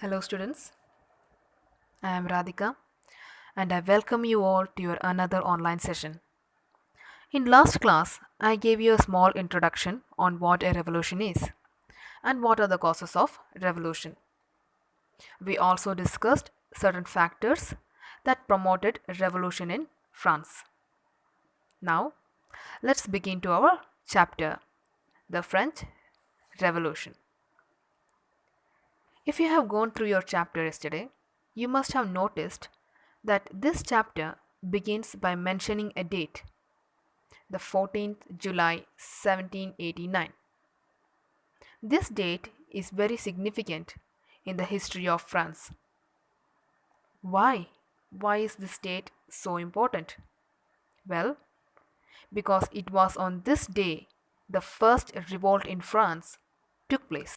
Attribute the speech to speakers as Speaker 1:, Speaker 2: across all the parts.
Speaker 1: Hello, students. I am Radhika and I welcome you all to your another online session. In last class, I gave you a small introduction on what a revolution is and what are the causes of revolution. We also discussed certain factors that promoted revolution in France. Now, let's begin to our chapter, the French Revolution. If you have gone through your chapter yesterday, you must have noticed that this chapter begins by mentioning a date, the 14th July 1789. This date is very significant in the history of France. Why? Why is this date so important? Well, because it was on this day the first revolt in France took place.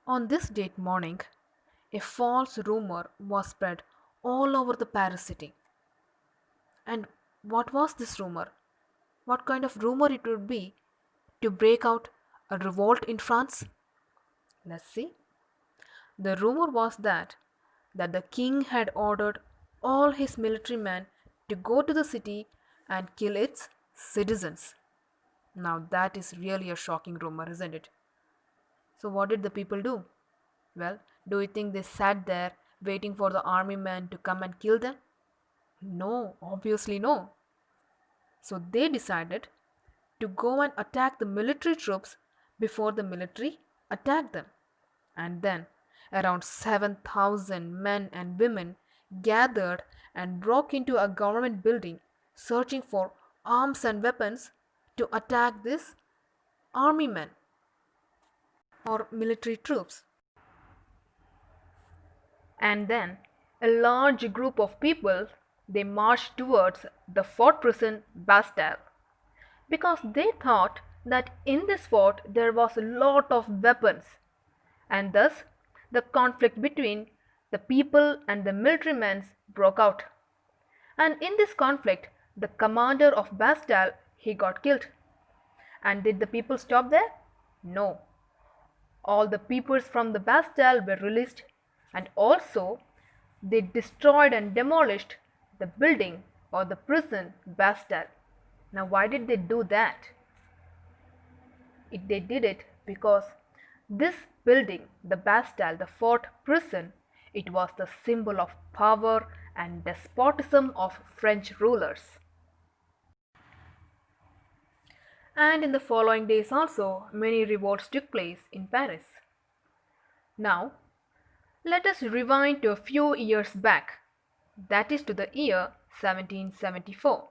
Speaker 1: On this date morning, a false rumor was spread all over the Paris city. And what was this rumor? What kind of rumor it would be to break out a revolt in France? Let's see. The rumor was that the king had ordered all his military men to go to the city and kill its citizens. Now that is really a shocking rumor, isn't it? So what did the people do? Well, do you think they sat there waiting for the army men to come and kill them? No, obviously no. So they decided to go and attack the military troops before the military attacked them. And then around 7,000 men and women gathered and broke into a government building searching for arms and weapons to attack these army men or military troops. And then a large group of people they marched towards the fort prison Bastille because they thought that in this fort there was a lot of weapons, and thus the conflict between the people and the military men broke out. And in this conflict, the commander of Bastille he got killed. And did the people stop there? No. All the peoples from the Bastille were released, and also they destroyed and demolished the building or the prison Bastille. Now, why did they do that? They did it because this building, the Bastille, the fort prison, it was the symbol of power and despotism of French rulers. And in the following days also, many revolts took place in Paris. Now, let us rewind to a few years back, that is to the year 1774.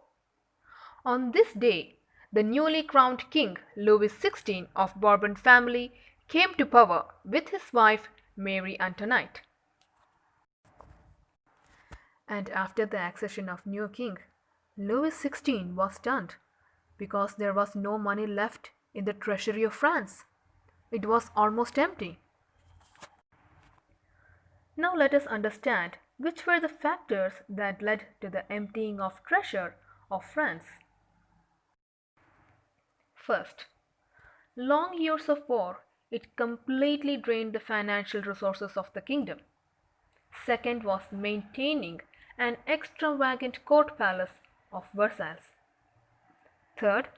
Speaker 1: On this day, the newly crowned King Louis XVI of Bourbon family came to power with his wife Marie Antoinette. And after the accession of new king, Louis XVI was stunned because there was no money left in the treasury of France. It was almost empty. Now let us understand which were the factors that led to the emptying of treasure of France. First, long years of war, it completely drained the financial resources of the kingdom. Second was maintaining an extravagant court palace of Versailles. Third,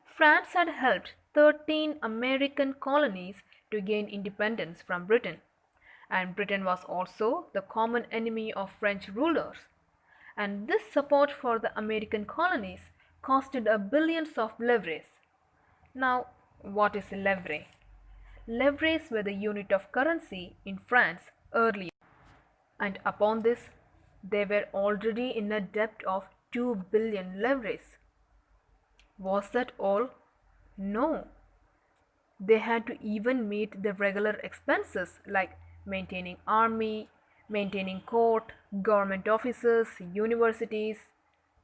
Speaker 1: France had helped 13 American colonies to gain independence from Britain, and Britain was also the common enemy of French rulers. And this support for the American colonies costed a billions of livres. Now, what is livre? Livres were the unit of currency in France earlier, and upon this, they were already in a debt of 2 billion livres. Was that all? No. They had to even meet the regular expenses like maintaining army, maintaining court, government offices, universities,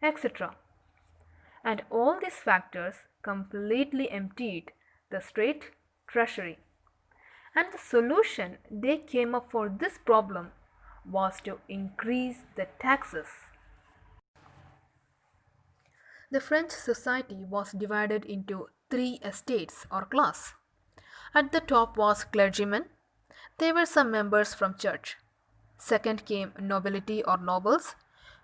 Speaker 1: etc. And all these factors completely emptied the state treasury. And the solution they came up for this problem was to increase the taxes. The French society was divided into three estates or class. At the top was clergymen, There were some members from church. Second came nobility or nobles,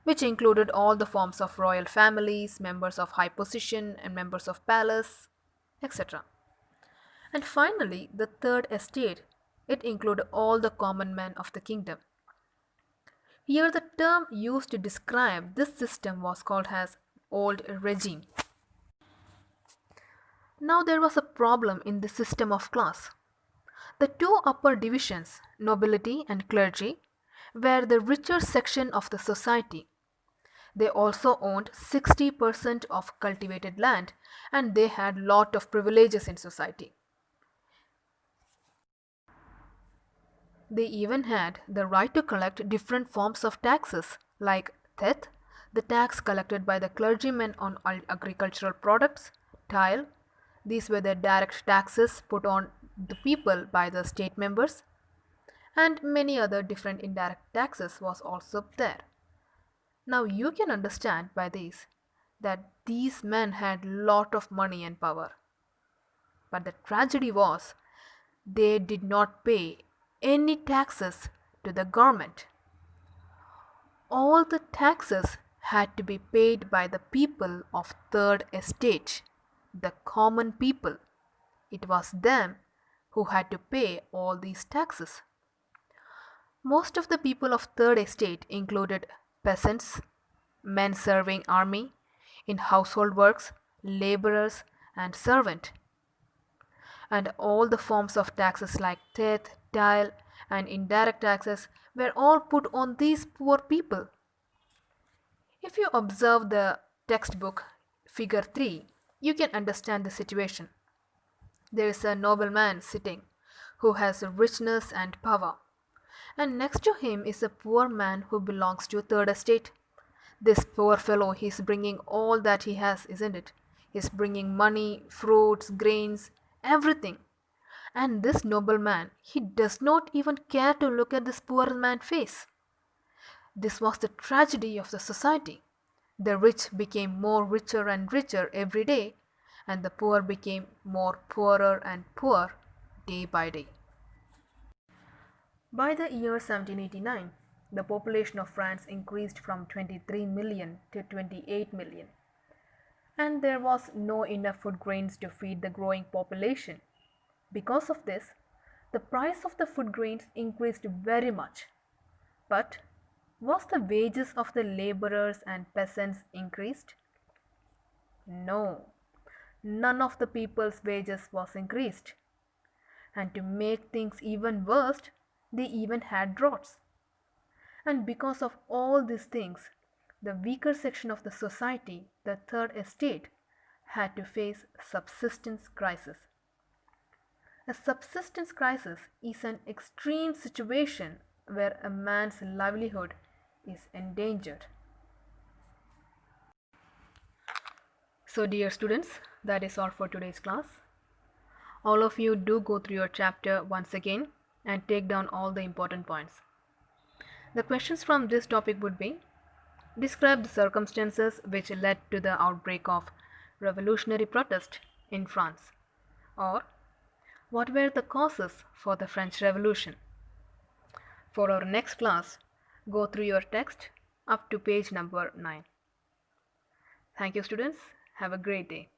Speaker 1: which included all the forms of royal families, members of high position, and members of palace, etc. And finally, the third estate. It included all the common men of the kingdom. Here the term used to describe this system was called as old regime. Now there was a problem in the system of class. The two upper divisions, nobility and clergy, were the richer section of the society. They also owned 60% of cultivated land and they had lot of privileges in society. They even had the right to collect different forms of taxes like tithe, the tax collected by the clergymen on agricultural products, tithe, these were the direct taxes put on the people by the state members, and many other different indirect taxes was also there. Now you can understand by this that these men had lot of money and power. But the tragedy was they did not pay any taxes to the government. All the taxes had to be paid by the people of third estate, the common people. It was them who had to pay all these taxes. Most of the people of third estate included peasants, men serving army, in household works, laborers and servant. And all the forms of taxes like tithe, tithe and indirect taxes were all put on these poor people. If you observe the textbook figure 3, you can understand the situation. There is a nobleman sitting who has richness and power, and next to him is a poor man who belongs to third estate. This poor fellow, he's bringing all that he has, isn't it? He's bringing money, fruits, grains, everything. And this nobleman, he does not even care to look at this poor man's face. This was the tragedy of the society. The rich became more richer and richer every day, and the poor became more poorer and poor day by day. By the year 1789, the population of France increased from 23 million to 28 million, and there was no enough food grains to feed the growing population. Because of this, the price of the food grains increased very much. But was the wages of the laborers and peasants increased? No, none of the people's wages was increased. And to make things even worse, they even had droughts. And because of all these things, the weaker section of the society, the third estate, had to face subsistence crisis. A subsistence crisis is an extreme situation where a man's livelihood is endangered. So dear students, that is all for today's class. All of you do go through your chapter once again and take down all the important points. The questions from this topic would be: describe the circumstances which led to the outbreak of revolutionary protest in France, or what were the causes for the French Revolution? For our next class, go through your text up to page number 9. Thank you students. Have a great day.